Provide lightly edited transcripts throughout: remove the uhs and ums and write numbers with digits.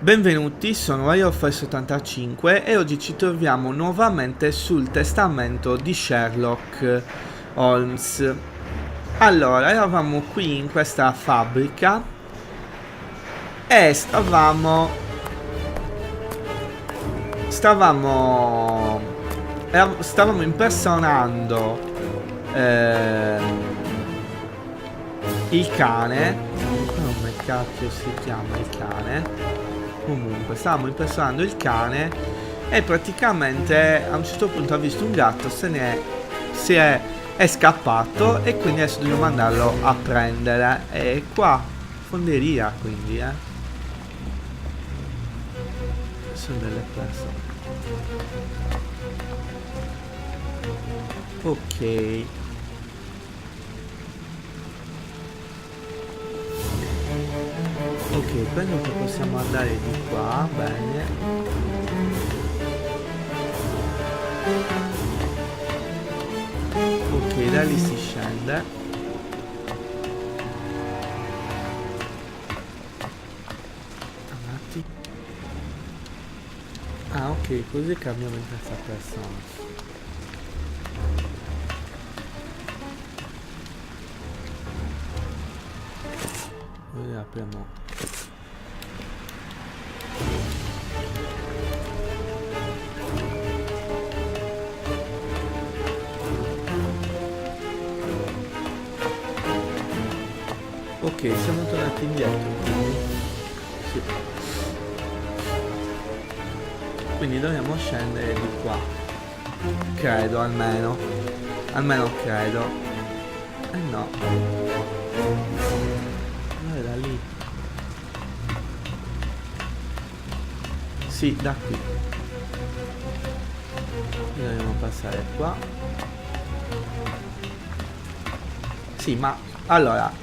Benvenuti, sono Ep.21 e oggi ci troviamo nuovamente sul Testamento di Sherlock Holmes. Allora, eravamo qui in questa fabbrica e stavamo impersonando il cane. Come cacchio si chiama il cane? Comunque, stavamo impersonando il cane e praticamente a un certo punto ha visto un gatto, è scappato e quindi adesso dobbiamo andarlo a prendere. E qua, fonderia quindi, sono delle persone. Ok. Ok, penso che possiamo andare di qua, bene. Ok, da lì si scende. Avanti. Ah, ok, così cambiamo in terza persona. Noi apriamo. Ok, siamo tornati indietro, quindi sì. Quindi dobbiamo scendere di qua. Credo, almeno credo. No. No, era lì. Sì, da qui. Dobbiamo passare qua. Sì, ma allora,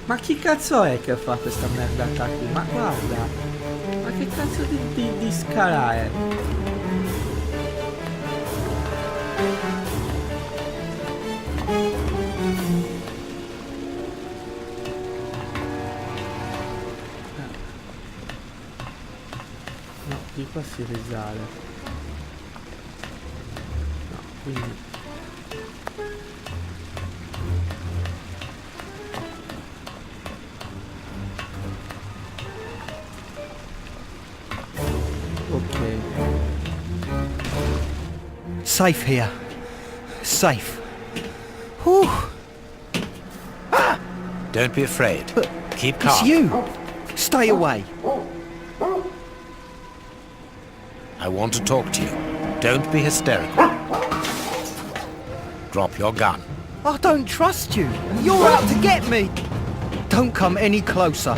ma chi cazzo è che fa questa merdata qui? Ma guarda, ma che cazzo di scala è? No, di qua si risale. No, quindi... Safe here. Safe. Whew. Ah! Don't be afraid. But keep calm. it's you. Stay away. I want to talk to you. Don't be hysterical. Drop your gun. I don't trust you. You're out to get me. Don't come any closer.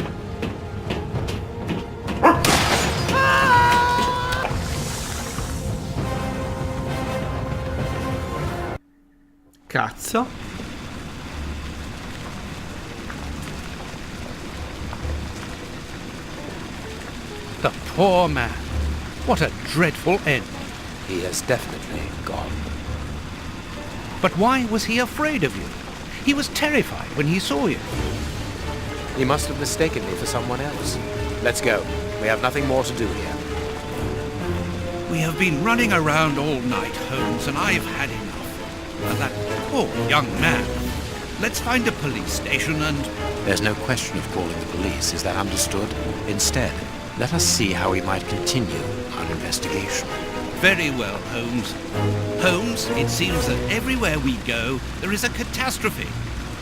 Cazzo. The poor man. What a dreadful end. He is definitely gone. But why was he afraid of you? He was terrified when he saw you. He must have mistaken me for someone else. Let's go. We have nothing more to do here. We have been running around all night, Holmes, and I've had enough. And that poor young man. Let's find a police station and... There's no question of calling the police, is that understood? Instead, let us see how we might continue our investigation. Very well, Holmes. Holmes, it seems that everywhere we go, there is a catastrophe.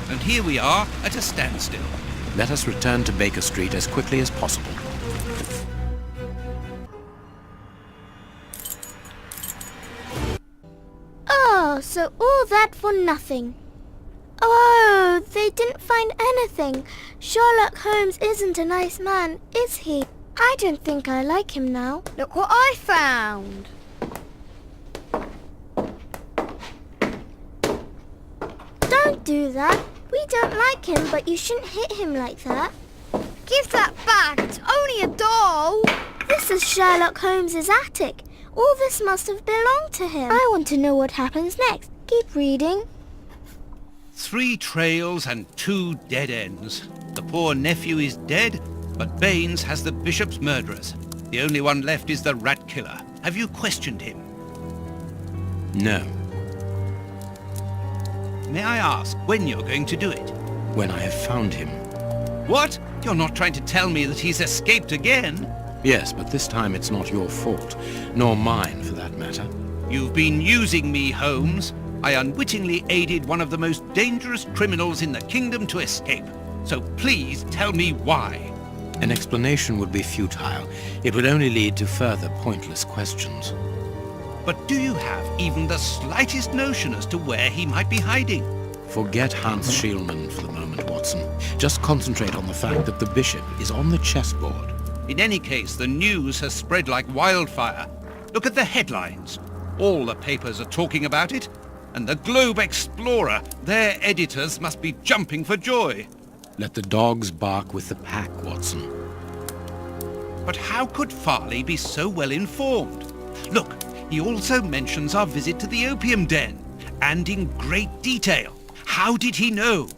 And here we are at a standstill. Let us return to Baker Street as quickly as possible. Oh, so all that for nothing. Oh, they didn't find anything. Sherlock Holmes isn't a nice man, is he? I don't think I like him now. Look what I found. Don't do that. We don't like him, but you shouldn't hit him like that. Give that back. It's only a doll. This is Sherlock Holmes's attic. All this must have belonged to him. I want to know what happens next. Keep reading. 3 trails and 2 dead ends. The poor nephew is dead, But Baines has the bishop's murderers. The only one left is the rat killer. Have you questioned him? No. May I ask when you're going to do it? When I have found him. What? You're not trying to tell me that he's escaped again? Yes, but this time it's not your fault, nor mine for that matter. You've been using me, Holmes. I unwittingly aided one of the most dangerous criminals in the kingdom to escape. So please tell me why. An explanation would be futile. It would only lead to further pointless questions. But do you have even the slightest notion as to where he might be hiding? Forget Hans Schielmann for the moment, Watson. Just concentrate on the fact that the bishop is on the chessboard. In any case, the news has spread like wildfire. Look at the headlines. All the papers are talking about it. And the Globe Explorer, their editors must be jumping for joy. Let the dogs bark with the pack, Watson. But how could Farley be so well informed? Look, he also mentions our visit to the opium den, and in great detail. How did he know?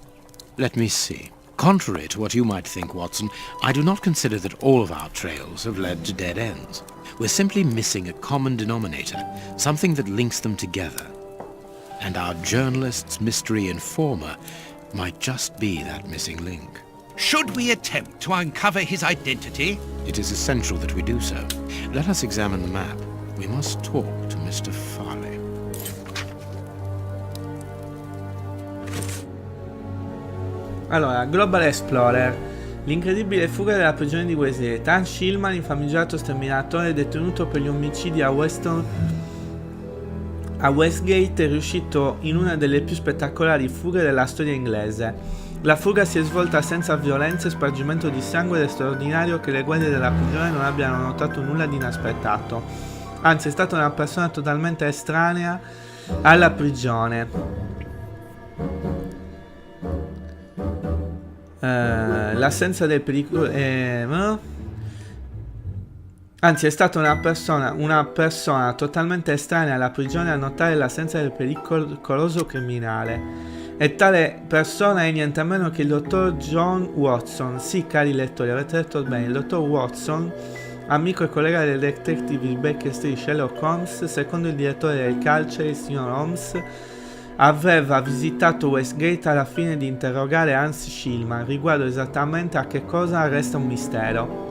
Let me see. Contrary to what you might think, Watson, I do not consider that all of our trails have led to dead ends. We're simply missing a common denominator, something that links them together. And our journalist's mystery informer might just be that missing link. Should we attempt to uncover his identity? It is essential that we do so. Let us examine the map. We must talk to Mr. Farley. Allora, Global Explorer. L'incredibile fuga della prigione di Westgate. Hans Schielmann, il famigerato sterminatore detenuto per gli omicidi a Westgate, è riuscito in una delle più spettacolari fughe della storia inglese. La fuga si è svolta senza violenza e spargimento di sangue ed è straordinario che le guardie della prigione non abbiano notato nulla di inaspettato. Anzi, è stata una persona totalmente estranea alla prigione. L'assenza del pericolo Anzi, è stata una persona totalmente estranea alla prigione a notare l'assenza del pericoloso criminale. E tale persona è niente meno che il dottor John Watson. Sì, cari lettori, avete letto bene, il dottor Watson, amico e collega del detective di Baker Street Sherlock Holmes. Secondo il direttore del carcere, il signor Holmes, aveva visitato Westgate alla fine di interrogare Hans Schielmann riguardo esattamente a che cosa resta un mistero.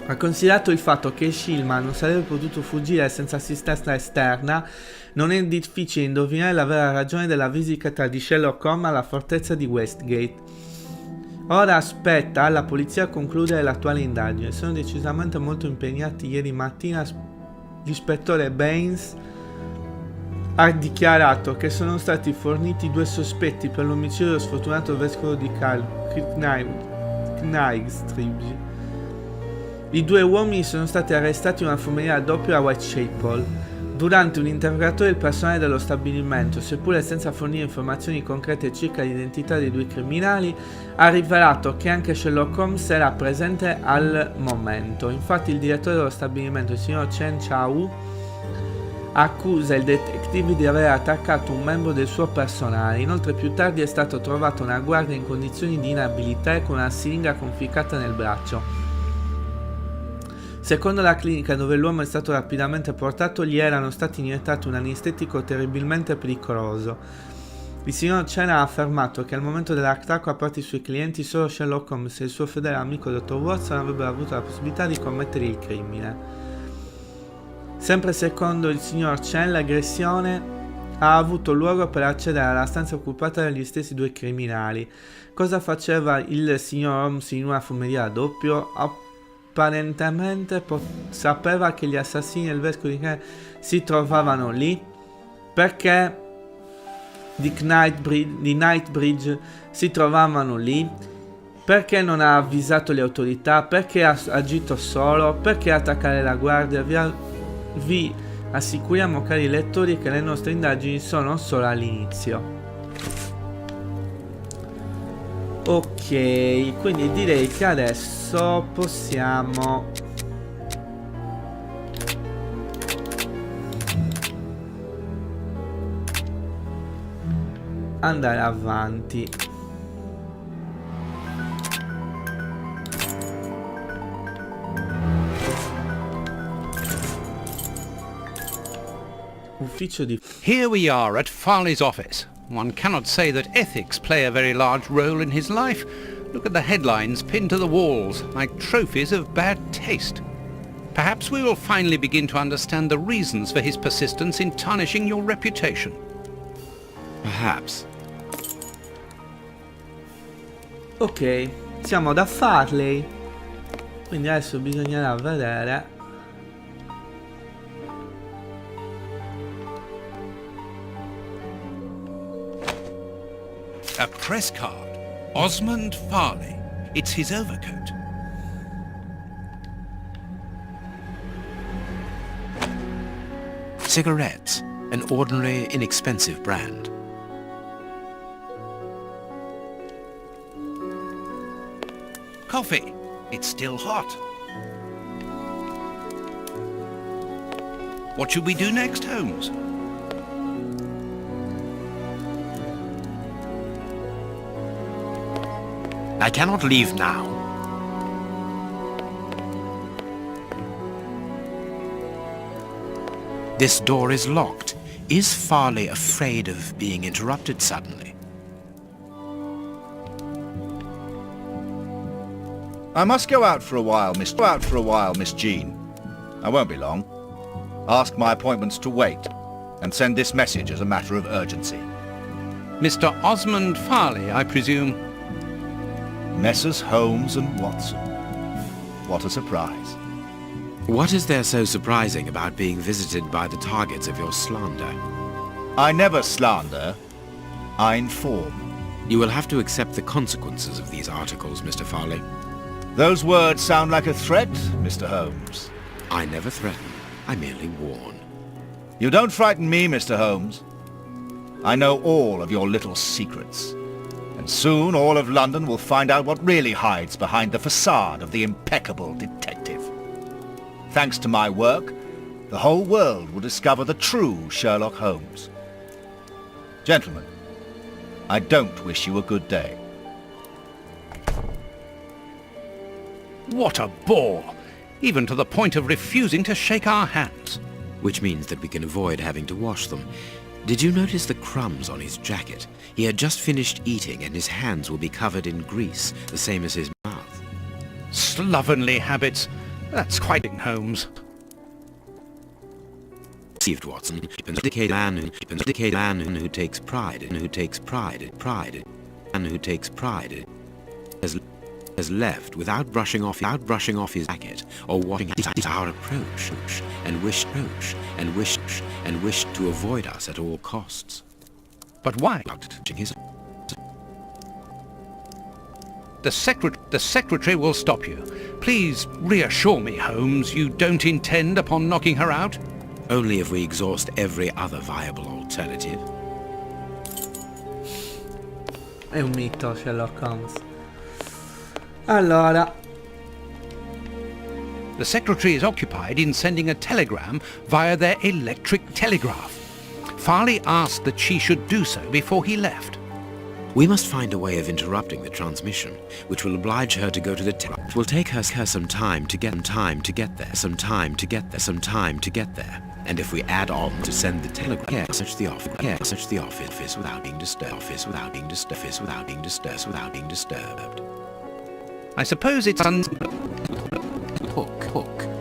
Ha considerato il fatto che Schielmann non sarebbe potuto fuggire senza assistenza esterna, non è difficile indovinare la vera ragione della visita di Sherlock Holmes alla fortezza di Westgate. Ora aspetta alla polizia a concludere l'attuale indagine. Sono decisamente molto impegnati. Ieri mattina l'ispettore Baines ha dichiarato che sono stati forniti 2 sospetti per l'omicidio dello sfortunato vescovo di Knightstridge. I 2 uomini sono stati arrestati in una fumeria a doppio a Whitechapel. Durante un interrogatorio il personale dello stabilimento, seppure senza fornire informazioni concrete circa l'identità dei 2 criminali, ha rivelato che anche Sherlock Holmes era presente al momento. Infatti il direttore dello stabilimento, il signor Chen Chao, accusa il detective di aver attaccato un membro del suo personale. Inoltre più tardi è stato trovato una guardia in condizioni di inabilità e con una siringa conficcata nel braccio. Secondo la clinica dove l'uomo è stato rapidamente portato, gli erano stati iniettati un anestetico terribilmente pericoloso. Il signor Chen ha affermato che al momento dell'attacco, a parte i suoi clienti, solo Sherlock Holmes e il suo fedele amico dottor Watson avrebbero avuto la possibilità di commettere il crimine. Sempre secondo il signor Chen, l'aggressione ha avuto luogo per accedere alla stanza occupata dagli stessi 2 criminali. Cosa faceva il signor Holmes in una fumeria a doppio? Apparentemente sapeva che gli assassini del vescovo di si trovavano lì perché di Knightbridge si trovavano lì, perché non ha avvisato le autorità, perché ha agito solo, perché attaccare la guardia. Vi assicuriamo, cari lettori, che le nostre indagini sono solo all'inizio. Ok, quindi direi che adesso possiamo andare avanti. ufficio di... Here we are at Farley's office. One cannot say that ethics play a very large role in his life. Look at the headlines pinned to the walls, like trophies of bad taste. Perhaps we will finally begin to understand the reasons for his persistence in tarnishing your reputation. Perhaps. Ok, siamo da Farley. Quindi adesso bisognerà vedere... A press card. Osmond Farley. It's his overcoat. Cigarettes, an ordinary, inexpensive brand. Coffee. It's still hot. What should we do next, Holmes? I cannot leave now. This door is locked. Is Farley afraid of being interrupted suddenly? I must go out for a while, Miss Jean. I won't be long. Ask my appointments to wait, and send this message as a matter of urgency. Mr. Osmond Farley, I presume. Messrs. Holmes and Watson. What a surprise. What is there so surprising about being visited by the targets of your slander? I never slander. I inform. You will have to accept the consequences of these articles, Mr. Farley. Those words sound like a threat, Mr. Holmes. I never threaten. I merely warn. You don't frighten me, Mr. Holmes. I know all of your little secrets. And soon all of London will find out what really hides behind the facade of the impeccable detective. Thanks to my work, the whole world will discover the true Sherlock Holmes. Gentlemen, I don't wish you a good day. What a bore! Even to the point of refusing to shake our hands. Which means that we can avoid having to wash them. Did you notice the crumbs on his jacket? He had just finished eating and his hands will be covered in grease, the same as his mouth. Slovenly habits. That's quite Holmes. Deceived Watson, indicate man who takes pride in has left without brushing off his jacket or washing our approach and wished to avoid us at all costs. But why? The secretary will stop you. Please reassure me, Holmes, you don't intend upon knocking her out? Only if we exhaust every other viable alternative. È un mito, Sherlock Holmes. Allora, The secretary is occupied in sending a telegram via their electric telegraph. Farley asked that she should do so before he left. We must find a way of interrupting the transmission, which will oblige her to go to the telegraph. It will take her some time to get there. And if we add on to send the telegram, search the office without being disturbed. I suppose it's Hook.